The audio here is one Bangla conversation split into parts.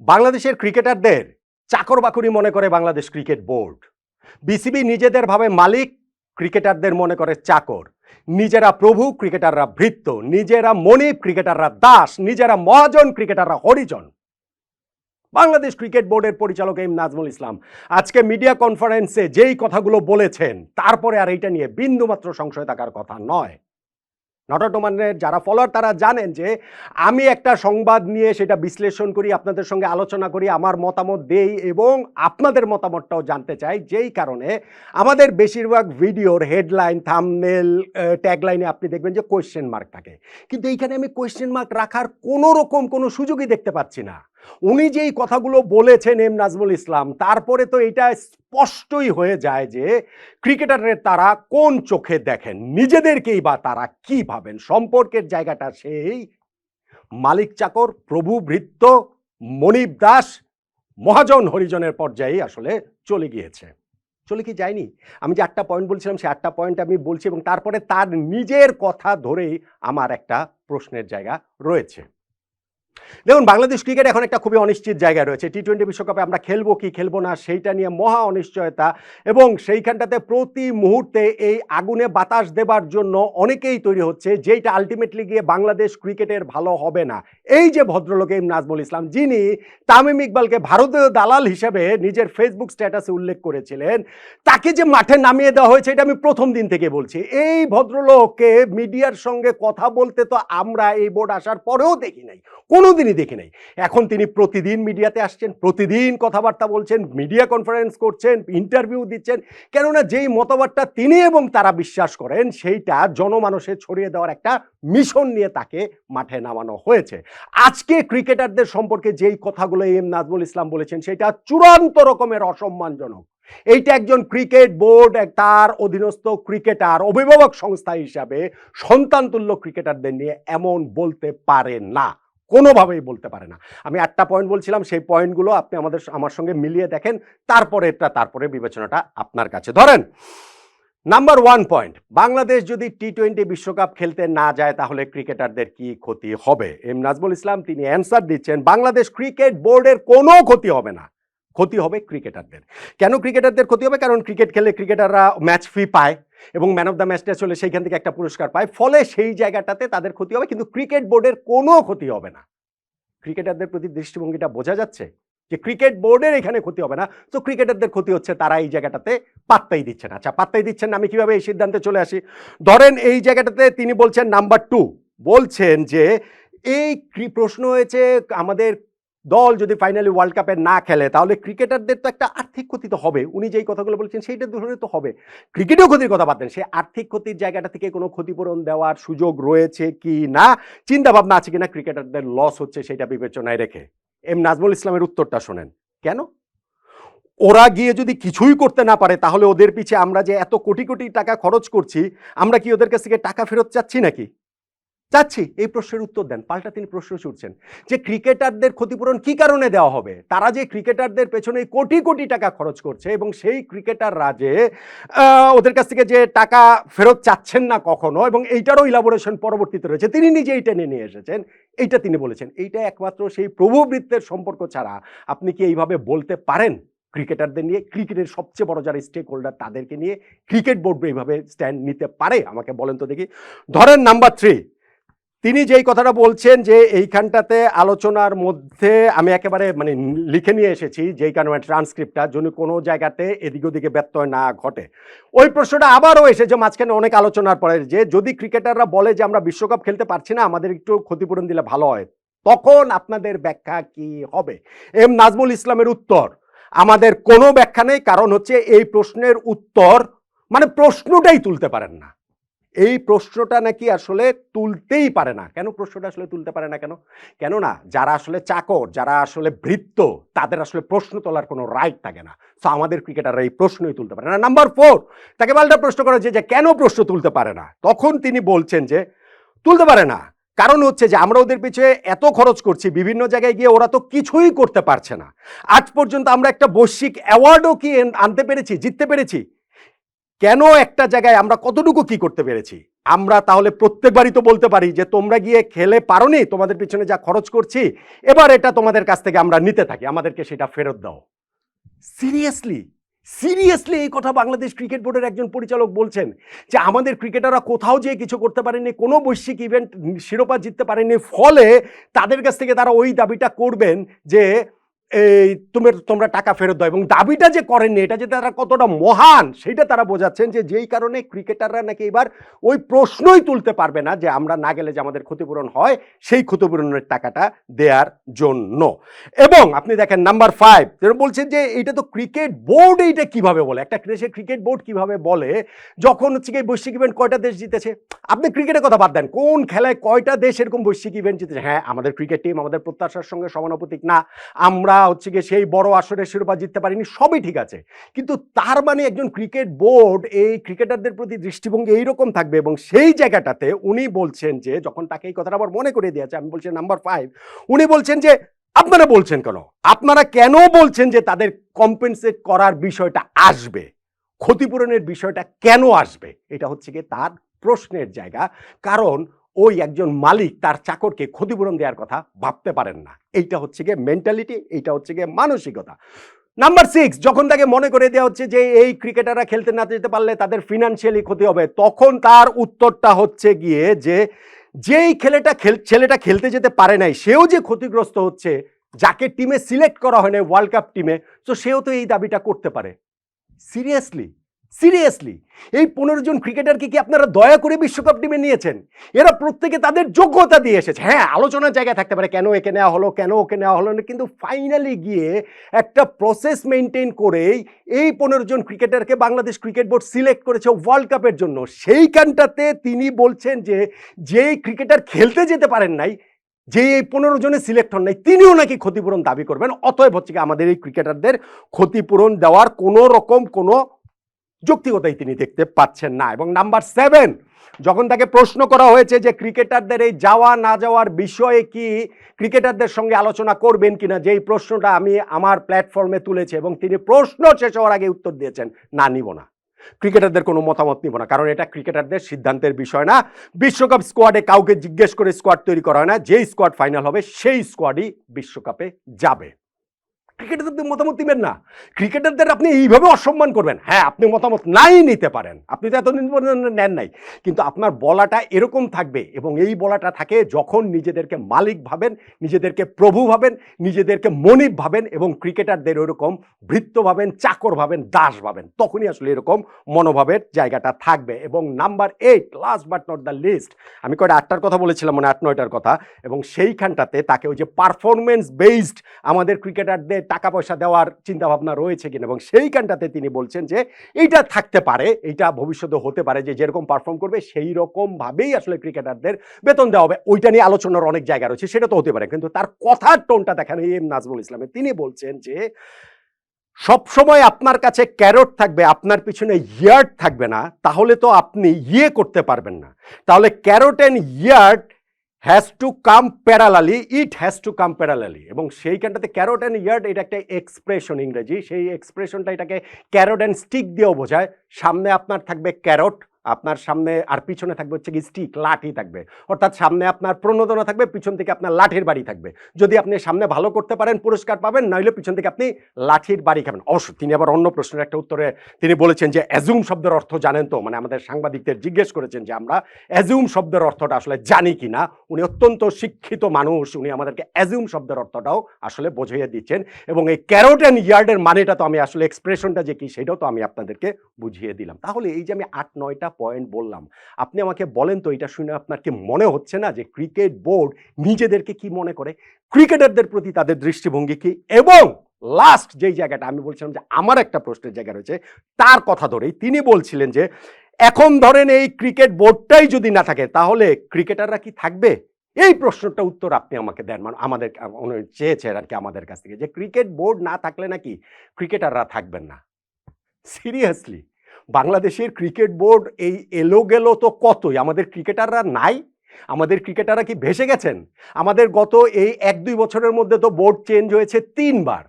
বাংলাদেশের ক্রিকেটারদের চাকর বাকরি মনে করে বাংলাদেশ ক্রিকেট বোর্ড। বিসিবি নিজেদের ভাবে মালিক, ক্রিকেটারদের মনে করে চাকর। নিজেরা প্রভু, ক্রিকেটাররা ভৃত্য। নিজেরা মনিব, ক্রিকেটাররা দাস। নিজেরা মহাজন, ক্রিকেটাররা হরিজন। বাংলাদেশ ক্রিকেট বোর্ডের পরিচালক এম নাজমুল ইসলাম আজকে মিডিয়া কনফারেন্সে যেই কথাগুলো বলেছেন, তারপরে আর এইটা নিয়ে বিন্দুমাত্র সংশয় থাকার কথা নয়। নটটোমানের যারা ফলোয়ার তারা জানেন যে আমি একটা সংবাদ নিয়ে সেটা বিশ্লেষণ করি, আপনাদের সঙ্গে আলোচনা করি, আমার মতামত দেই এবং আপনাদের মতামতটাও জানতে চাই। যেই কারণে আমাদের বেশিরভাগ ভিডিওর হেডলাইন, থাম্বনেল, ট্যাগলাইনে আপনি দেখবেন যে কোয়েশ্চেন মার্ক থাকে, কিন্তু এইখানে আমি কোয়েশ্চেন মার্ক রাখার কোনো রকম কোনো সুযোগই দেখতে পাচ্ছি না। উনি যেই কথাগুলো বলেছেন এম নাজমুল ইসলাম, তারপরে তো এটা স্পষ্টই হয়ে যায় যে ক্রিকেটারের তারা কোন চোখে দেখেন, নিজেদেরকেই বা তারা কি ভাবেন। সম্পর্কের জায়গাটা সেই মালিক চাকর, প্রভু ভৃত্য, মনিব দাস, মহাজন হরিজনের পর্যায়ে আসলে চলে গিয়েছে। চলে কি যায়নি? আমি যে 8টা পয়েন্ট বলছিলাম সেই 8টা পয়েন্ট আমি বলছি এবং তারপরে তার নিজের কথা ধরেই আমার একটা প্রশ্নের জায়গা রয়েছে। দেখুন, বাংলাদেশ ক্রিকেট এখন একটা খুবই অনিশ্চিত জায়গায় রয়েছে। টি-20 বিশ্বকাপে আমরা খেলবো কি খেলবো না সেইটা নিয়ে মহা অনিশ্চয়তা, এবং সেইখানটাতে প্রতি মুহূর্তে এই আগুনে বাতাস দেবার জন্য অনেকেই তৈরি হচ্ছে, যেইটা আলটিমেটলি গিয়ে বাংলাদেশ ক্রিকেটের ভালো হবে না। এই যে ভদ্রলোক এম নাজমুল ইসলাম, যিনি তামিম ইকবালকে ভারতীয় দালাল হিসেবে নিজের ফেসবুক স্ট্যাটাসে উল্লেখ করেছিলেন, তাকে যে মাঠে নামিয়ে দেওয়া হয়েছে এটা আমি প্রথম দিন থেকে বলছি। এই ভদ্রলোককে মিডিয়ার সঙ্গে কথা বলতে তো আমরা এই বোর্ড আসার পরেও দেখি নাই, কোনোদিনই দেখি নাই। এখন তিনি প্রতিদিন মিডিয়াতে আসছেন, প্রতিদিন কথাবার্তা বলছেন, মিডিয়া কনফারেন্স করছেন, ইন্টারভিউ দিচ্ছেন, কেননা যেই মতবাদটা তিনি এবং তারা বিশ্বাস করেন সেইটা জনমানসে ছড়িয়ে দেওয়ার একটা মিশন নিয়ে তাকে মাঠে নামানো হয়েছে। আজকে ক্রিকেটারদের সম্পর্কে যেই কথাগুলো এম নাজমুল ইসলাম বলেছেন সেটা চূড়ান্ত রকমের অসম্মানজনক। এইটা একজন ক্রিকেট বোর্ড, তার অধীনস্থ ক্রিকেটার, অভিভাবক সংস্থা হিসাবে সন্তানতুল্য ক্রিকেটারদের নিয়ে এমন বলতে পারে না, কোনোভাবেই বলতে পারে না। আমি 8টা পয়েন্ট বলছিলাম, সেই পয়েন্টগুলো আপনি আমার সঙ্গে মিলিয়ে দেখেন, তারপরে বিবেচনাটা আপনার কাছে। ধরেন, নাম্বার 1 পয়েন্ট, বাংলাদেশ যদি টি-20 বিশ্বকাপ খেলতে না যায় তাহলে ক্রিকেটারদের কি ক্ষতি হবে? এম নাজমুল ইসলাম তিনি অ্যান্সার দিচ্ছেন, বাংলাদেশ ক্রিকেট বোর্ডের কোনো ক্ষতি হবে না, ক্ষতি হবে ক্রিকেটারদের। কেন ক্রিকেটারদের ক্ষতি হবে? কারণ ক্রিকেট খেলে ক্রিকেটাররা ম্যাচ ফি পায় এবং ম্যান অফ দ্য ম্যাচটা চলে সেইখান থেকে একটা পুরস্কার পায়, ফলে সেই জায়গাটাতে তাদের ক্ষতি হবে, কিন্তু ক্রিকেট বোর্ডের কোনো ক্ষতি হবে না। ক্রিকেটারদের প্রতি দৃষ্টিভঙ্গিটা বোঝা যাচ্ছে যে ক্রিকেট বোর্ডের এখানে ক্ষতি হবে না, তো ক্রিকেটারদের ক্ষতি হচ্ছে, তারা এই জায়গাটাতে পাত্তাই দিচ্ছেন। আচ্ছা, পাত্তাই দিচ্ছেন না, আমি কিভাবে এই সিদ্ধান্তে চলে আসি? ধরেন এই জায়গাটাতে তিনি বলছেন, নাম্বার 2 বলছেন যে এই প্রশ্ন হয়েছে আমাদের দল যদি ফাইনালি ওয়ার্ল্ড কাপে না খেলে তাহলে ক্রিকেটারদের তো একটা আর্থিক ক্ষতি তো হবে। উনি যেই কথাগুলো বলছেন সেইটা ধরে তো হবে, ক্রিকেটেও ক্ষতির কথা বাদ দেন, সেই আর্থিক ক্ষতির জায়গাটা থেকে কোনো ক্ষতিপূরণ দেওয়ার সুযোগ রয়েছে কি না, চিন্তা ভাবনা আছে কিনা ক্রিকেটারদের লস হচ্ছে সেটা বিবেচনায় রেখে। এম নাজমুল ইসলামের উত্তরটা শোনেন। কেন? ওরা গিয়ে যদি কিছুই করতে না পারে তাহলে ওদের পিছে আমরা যে এত কোটি কোটি টাকা খরচ করছি, আমরা কি ওদের কাছ থেকে টাকা ফেরত চাচ্ছি নাকি? চাচ্ছি। এই প্রশ্নের উত্তর দেন। পাল্টা তিনি প্রশ্ন ছুড়ছেন যে ক্রিকেটারদের ক্ষতিপূরণ কি কারণে দেওয়া হবে? তারা যে ক্রিকেটারদের পেছনে কোটি কোটি টাকা খরচ করছে এবং সেই ক্রিকেটাররা যে ওদের কাছ থেকে যে টাকা ফেরত চাচ্ছেন না কখনো, এবং এইটারও ইলাবোরেশন পরবর্তীতে রয়েছে, তিনি নিজে এইটা নিয়ে এসেছেন, এইটা তিনি বলেছেন। এইটা একমাত্র সেই প্রভুবৃত্তের সম্পর্ক ছাড়া আপনি কি এইভাবে বলতে পারেন? ক্রিকেটারদের নিয়ে, ক্রিকেটের সবচেয়ে বড় যারা স্টেক হোল্ডার তাদেরকে নিয়ে ক্রিকেট বোর্ড এইভাবে স্ট্যান্ড নিতে পারে? আমাকে বলেন তো দেখি। ধরেন নাম্বার 3, তিনি যেই কথাটা বলছেন যে এইখানটাতে আলোচনার মধ্যে আমি একেবারে লিখে নিয়ে এসেছি, যেই কারণে ট্রান্সক্রিপ্টটা যদি কোনো জায়গাতে এদিক ওদিকে ব্যত্যয় না ঘটে। ওই প্রশ্নটা আবারও এসেছে মাঝখানে অনেক আলোচনার পরে, যে যদি ক্রিকেটাররা বলে যে আমরা বিশ্বকাপ খেলতে পারছি না, আমাদের একটু ক্ষতিপূরণ দিলে ভালো হয়, তখন আপনাদের ব্যাখ্যা কি হবে? এম নাজমুল ইসলামের উত্তর, আমাদের কোনো ব্যাখ্যা নেই, কারণ হচ্ছে এই প্রশ্নের উত্তর প্রশ্নটাই তুলতে পারেন না। এই প্রশ্নটা নাকি আসলে তুলতেই পারে না। কেন প্রশ্নটা আসলে তুলতে পারে না? কেননা যারা আসলে চাকর, যারা আসলে ভৃত্য, তাদের আসলে প্রশ্ন তোলার কোনো রাইট থাকে না। সো আমাদের ক্রিকেটাররা এই প্রশ্নই তুলতে পারে না। নাম্বার 4, তাকে পাল্টা প্রশ্ন করা যে কেন প্রশ্ন তুলতে পারে না, তখন তিনি বলছেন যে তুলতে পারে না কারণ হচ্ছে যে আমরা ওদের পিছনে এত খরচ করছি, বিভিন্ন জায়গায় গিয়ে ওরা তো কিছুই করতে পারছে না। আজ পর্যন্ত আমরা একটা বৈশ্বিক অ্যাওয়ার্ডও কি আনতে পেরেছি, জিততে পেরেছি? কেন একটা জায়গায় আমরা কতটুকু কি করতে পেরেছি? আমরা তাহলে প্রত্যেকবারই তো বলতে পারি যে তোমরা গিয়ে খেলে পারোনি, তোমাদের পিছনে যা খরচ করছি এবার এটা তোমাদের কাছ থেকে আমরা নিতে থাকি, আমাদেরকে সেটা ফেরত দাও। সিরিয়াসলি সিরিয়াসলি এই কথা বাংলাদেশ ক্রিকেট বোর্ডের একজন পরিচালক বলছেন যে আমাদের ক্রিকেটাররা কোথাও যেয়ে কিছু করতে পারেনি, কোনো বৈশ্বিক ইভেন্ট শিরোপা জিততে পারেনি, ফলে তাদের কাছ থেকে তারা ওই দাবিটা করবেন যে এই তোমরা টাকা ফেরত দাও, এবং দাবিটা যে করেননি এটা যে তারা কতটা মহান সেটা তারা বোঝাচ্ছেন, যে যেই কারণে ক্রিকেটাররা নাকি এবার ওই প্রশ্নই তুলতে পারবে না যে আমরা না গেলে যে আমাদের ক্ষতিপূরণ হয় সেই ক্ষতিপূরণের টাকাটা দেওয়ার জন্য। এবং আপনি দেখেন নাম্বার 5 বলছেন যে এটা তো ক্রিকেট বোর্ড, এইটা কিভাবে বলে, একটা দেশের ক্রিকেট বোর্ড কিভাবে বলে যখন হচ্ছে কি বৈশ্বিক ইভেন্ট কয়টা দেশ জিতেছে। আপনি ক্রিকেটের কথা বাদ দেন, কোন খেলায় কয়টা দেশ এরকম বৈশ্বিক ইভেন্ট জিতেছে। হ্যাঁ, আমাদের ক্রিকেট টিম আমাদের প্রত্যাশার সঙ্গে সমানুপাতিক না, আমরা হচ্ছে গিয়ে সেই বড় আসরের শিরোপা জিততে পারিনি, সবই ঠিক আছে, কিন্তু তার মানে একজন ক্রিকেট বোর্ড এই ক্রিকেটারদের প্রতি দৃষ্টিভঙ্গি এইরকম থাকবে। এবং সেই জায়গাটাতে উনি বলছেন যে যখন তাকে এই কথাটা আবার মনে করিয়ে দিয়েছে, আমি বলছি নাম্বার 5, উনি বলছেন যে আপনারা বলছেন কেন, আপনারা কেন বলছেন যে তাদের কম্পেনসেট করার বিষয়টা আসবে, ক্ষতিপূরণের বিষয়টা কেন আসবে, এটা হচ্ছে গিয়ে তার প্রশ্নের জায়গা। কারণ ওই একজন মালিক তার চাকরকে ক্ষতিপূরণ দেওয়ার কথা ভাবতে পারেন না, এইটা হচ্ছে গিয়ে মেন্টালিটি, এইটা হচ্ছে গিয়ে মানসিকতা। নাম্বার 6, যখন তাকে মনে করে দেওয়া হচ্ছে যে এই ক্রিকেটাররা খেলতে না যেতে পারলে তাদের ফিনান্সিয়ালি ক্ষতি হবে, তখন তার উত্তরটা হচ্ছে গিয়ে যে যেই ছেলেটা খেলতে যেতে পারে নাই সেও যে ক্ষতিগ্রস্ত হচ্ছে, যাকে টিমে সিলেক্ট করা হয় না ওয়ার্ল্ড কাপ টিমে, তো সেও তো এই দাবিটা করতে পারে। সিরিয়াসলি সিরিয়াসলি এই 15 জন ক্রিকেটারকে কি আপনারা দয়া করে বিশ্বকাপ টিমে নিয়েছেন? এরা প্রত্যেকে তাদের যোগ্যতা দিয়ে এসেছে। হ্যাঁ, আলোচনার জায়গায় থাকতে পারে কেন একে নেওয়া হলো, কেন ওকে নেওয়া হলো না, কিন্তু ফাইনালি গিয়ে একটা প্রসেস মেনটেন করেই এই 15 জন ক্রিকেটারকে বাংলাদেশ ক্রিকেট বোর্ড সিলেক্ট করেছে ওয়ার্ল্ড কাপের জন্য। সেইখানটাতে তিনি বলছেন যে যেই ক্রিকেটার খেলতে যেতে পারেন নাই, যে এই 15 জনে সিলেক্ট হন নাই, তিনিও নাকি ক্ষতিপূরণ দাবি করবেন। অতএব হচ্ছে আমাদের এই ক্রিকেটারদের ক্ষতিপূরণ দেওয়ার কোনো রকম কোনো যৌক্তিকতাই তিনি দেখতে পাচ্ছেন না। এবং নাম্বার 7, যখন তাকে প্রশ্ন করা হয়েছে যে ক্রিকেটারদের এই যাওয়া না যাওয়ার বিষয়ে কি ক্রিকেটারদের সঙ্গে আলোচনা করবেন কিনা, যেই প্রশ্নটা আমি আমার প্ল্যাটফর্মে তুলেছি, এবং তিনি প্রশ্ন শেষ হওয়ার আগে উত্তর দিয়েছেন না, নিব না, ক্রিকেটারদের কোনো মতামত নিব না, কারণ এটা ক্রিকেটারদের সিদ্ধান্তের বিষয় না। বিশ্বকাপ স্কোয়াডে কাউকে জিজ্ঞেস করে স্কোয়াড তৈরি করা হয় না, যেই স্কোয়াড ফাইনাল হবে সেই স্কোয়াডই বিশ্বকাপে যাবে। ক্রিকেটারদের মতামত দিবেন না, ক্রিকেটারদের আপনি এইভাবে অসম্মান করবেন। হ্যাঁ, আপনি মতামত নাই নিতে পারেন, আপনি তো এতদিন পর্যন্ত নেন নাই, কিন্তু আপনার বলাটা এরকম থাকবে, এবং এই বলাটা থাকে যখন নিজেদেরকে মালিক ভাবেন, নিজেদেরকে প্রভু ভাবেন, নিজেদেরকে মনিব ভাবেন, এবং ক্রিকেটারদের ওইরকম ভৃত্য ভাবেন, চাকর ভাবেন, দাস ভাবেন, তখনই আসলে এরকম মনোভাবের জায়গাটা থাকবে। এবং number 8, last but not the least, আমি কয়টা 8টার কথা বলেছিলাম, মানে 8-9টার কথা, এবং সেইখানটাতে তাকে ওই যে পারফরমেন্স বেসড আমাদের ক্রিকেটারদের টাকা পয়সা দেওয়ার চিন্তা ভাবনা রয়েছে কিনা, এবং সেইখানটাতে তিনি বলছেন যে এইটা থাকতে পারে, এইটা ভবিষ্যতে হতে পারে, যে যেরকম পারফর্ম করবে সেই রকম ভাবেই আসলে ক্রিকেটারদের বেতন দেওয়া হবে। ওইটা নিয়ে আলোচনার অনেক জায়গা রয়েছে, সেটা তো হতে পারে, কিন্তু তার কথার টোনটা দেখেন এম নাজমুল ইসলামের, তিনি বলছেন যে সবসময় আপনার কাছে ক্যারট থাকবে, আপনার পিছনে ইয়ার্ড থাকবে না, তাহলে তো আপনি ইয়ে করতে পারবেন না। তাহলে carrot and yard has to come parallelly, it has to come parallelly. এবং সেইখানটাতে ক্যারট অ্যান্ড ইয়ার্ড এটা একটা এক্সপ্রেশন ইংরেজি, সেই এক্সপ্রেশনটা এটাকে ক্যারট অ্যান্ড স্টিক দিয়েও বোঝায়। সামনে আপনার থাকবে ক্যারট, আপনার সামনে, আর পিছনে থাকবে হচ্ছে কি স্টিক, লাঠি থাকবে, অর্থাৎ সামনে আপনার প্রণোদনা থাকবে, পিছন থেকে আপনার লাঠির বাড়ি থাকবে। যদি আপনি সামনে ভালো করতে পারেন পুরস্কার পাবেন, নইলে পিছন থেকে আপনি লাঠির বাড়ি খাবেন। অবশ্য তিনি আবার অন্য প্রশ্নের একটা উত্তরে তিনি বলেছেন যে অ্যাজুম শব্দের অর্থ জানেন তো, মানে আমাদের সাংবাদিকদের জিজ্ঞেস করেছেন যে আমরা অ্যাজুম শব্দের অর্থটা আসলে জানি কি না। উনি অত্যন্ত শিক্ষিত মানুষ, উনি আমাদেরকে অ্যাজুম শব্দের অর্থটাও আসলে বুঝিয়ে দিচ্ছেন, এবং এই ক্যারট অ্যান্ড ইয়ার্ডের মানেটা তো আমি আসলে এক্সপ্রেশনটা যে কি সেটাও তো আমি আপনাদেরকে বুঝিয়ে দিলাম। তাহলে এই যে আমি 8-9টা পয়েন্ট বললাম, আপনি আমাকে বলেন তো এটা শুনে আপনার কি মনে হচ্ছে না যে ক্রিকেট বোর্ড নিজেদেরকে কি মনে করে, ক্রিকেটারদের প্রতি তাদের দৃষ্টিভঙ্গি কি? এবং লাস্ট যেই জায়গাটা আমি বলছিলাম যে আমার একটা প্রশ্নের জায়গা রয়েছে, তার কথা ধরেই তিনি বলছিলেন যে এখন ধরেন এই ক্রিকেট বোর্ডটাই যদি না থাকে তাহলে ক্রিকেটাররা কি থাকবে? এই প্রশ্নটা উত্তর আপনি আমাকে দেন, মানে আমাদের চেয়েছেন আর কি আমাদের কাছ থেকে, যে ক্রিকেট বোর্ড না থাকলে নাকি ক্রিকেটাররা থাকবেন না। সিরিয়াসলি বাংলাদেশের ক্রিকেট বোর্ড এই এলো গেল তো কতই, আমাদের ক্রিকেটাররা নাই? আমাদের ক্রিকেটাররা কি ভেসে গেছেন? আমাদের গত এই 1-2 বছরের মধ্যে তো বোর্ড চেঞ্জ হয়েছে 3 বার।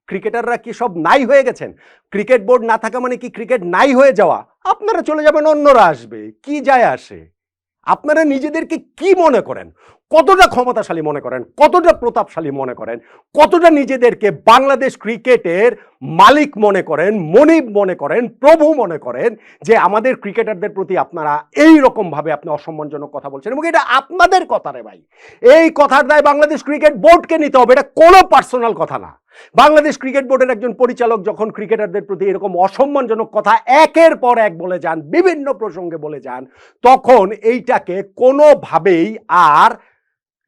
ক্রিকেটাররা কি সব নাই হয়ে গেছেন? ক্রিকেট বোর্ড না থাকা মানে কি ক্রিকেট নাই হয়ে যাওয়া? আপনারা চলে যাবেন, অন্যরা আসবে, কি যায় আসে? আপনারা নিজেদেরকে কি মনে করেন? কতটা ক্ষমতাশালী মনে করেন? কতটা প্রতাপশালী মনে করেন? কতটা নিজেদেরকে বাংলাদেশ ক্রিকেটের মালিক মনে করেন, মনিব মনে করেন, প্রভু মনে করেন যে আমাদের ক্রিকেটারদের প্রতি আপনারা এই রকমভাবে আপনি অসম্মানজনক কথা বলছেন এবং এটা আপনাদের কথা রে ভাই। এই কথার দায় বাংলাদেশ ক্রিকেট বোর্ডকে নিতে হবে, এটা কোনো পার্সোনাল কথা না। বাংলাদেশ ক্রিকেট বোর্ডের একজন পরিচালক যখন ক্রিকেটারদের প্রতি এরকম অসম্মানজনক কথা একের পর এক বলে যান, বিভিন্ন প্রসঙ্গে বলে যান, তখন এইটাকে কোনোভাবেই আর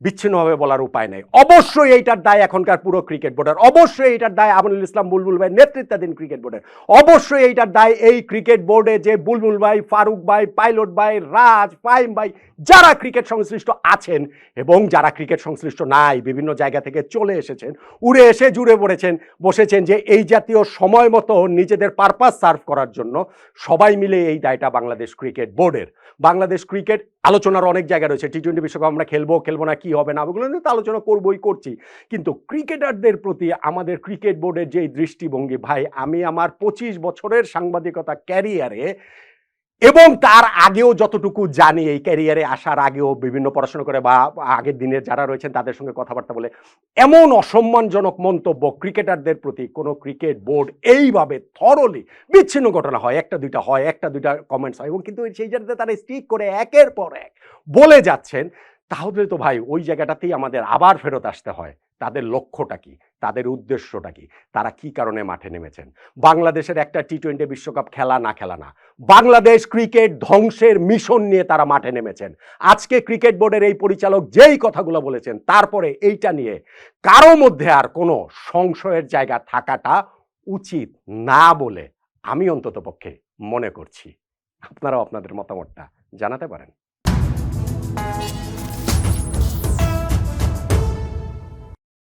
বিচ্ছিন্নভাবে বলার উপায় নেই। অবশ্যই এইটার দায় এখনকার পুরো ক্রিকেট বোর্ডের, অবশ্যই এইটার দায় আমিনুল ইসলাম বুলবুল ভাই নেতৃত্বাধীন ক্রিকেট বোর্ডের, অবশ্যই এইটার দায় এই ক্রিকেট বোর্ডে যে বুলবুল ভাই, ফারুক ভাই, পাইলট ভাই, রাজ, ফাহিম ভাই, যারা ক্রিকেট সংশ্লিষ্ট আছেন এবং যারা ক্রিকেট সংশ্লিষ্ট নাই, বিভিন্ন জায়গা থেকে চলে এসেছেন, উড়ে এসে জুড়ে পড়েছেন, বসেছেন যে এই জাতীয় সময় মতো নিজেদের পারপাস সার্ভ করার জন্য, সবাই মিলে এই দায়টা বাংলাদেশ ক্রিকেট বোর্ডের। বাংলাদেশ ক্রিকেট আলোচনার অনেক জায়গা রয়েছে, টি-20 বিশ্বকাপ আমরা খেলবো খেলবো না, কি হবে না, ওগুলো নিয়ে তো আলোচনা করবোই, করছি, কিন্তু ক্রিকেটারদের প্রতি আমাদের ক্রিকেট বোর্ডের যে দৃষ্টিভঙ্গি, ভাই আমি আমার 25 বছরের সাংবাদিকতা ক্যারিয়ারে এবং তার আগেও যতটুকু জানি, এই ক্যারিয়ারে আসার আগেও বিভিন্ন পড়াশোনা করে বা আগের দিনের যারা রয়েছেন তাদের সঙ্গে কথাবার্তা বলে, এমন অসম্মানজনক মন্তব্য ক্রিকেটারদের প্রতি কোনো ক্রিকেট বোর্ড এইভাবে থরলি, বিচ্ছিন্ন ঘটনা হয়, একটা দুইটা কমেন্টস হয় এবং কিন্তু সেই জায়গাতে তারা স্টিক করে একের পর এক বলে যাচ্ছেন, তাহলে তো ভাই ওই জায়গাটাতেই আমাদের আবার ফেরত আসতে হয়। তাদের লক্ষ্যটা কি, তাদের উদ্দেশ্যটা কি, তারা কি কারণে মাঠে নেমেছেন? বাংলাদেশের একটা টি-20 বিশ্বকাপ খেলা না, বাংলাদেশ ক্রিকেট ধ্বংসের মিশন নিয়ে তারা মাঠে নেমেছেন। আজকে ক্রিকেট বোর্ডের এই পরিচালক যেই কথাগুলো বলেছেন, তারপরে এইটা নিয়ে কারো মধ্যে আর কোনো সংশয়ের জায়গা থাকাটা উচিত না বলে আমি অন্ততপক্ষে মনে করছি। আপনারাও আপনাদের মতামতটা জানাতে পারেন।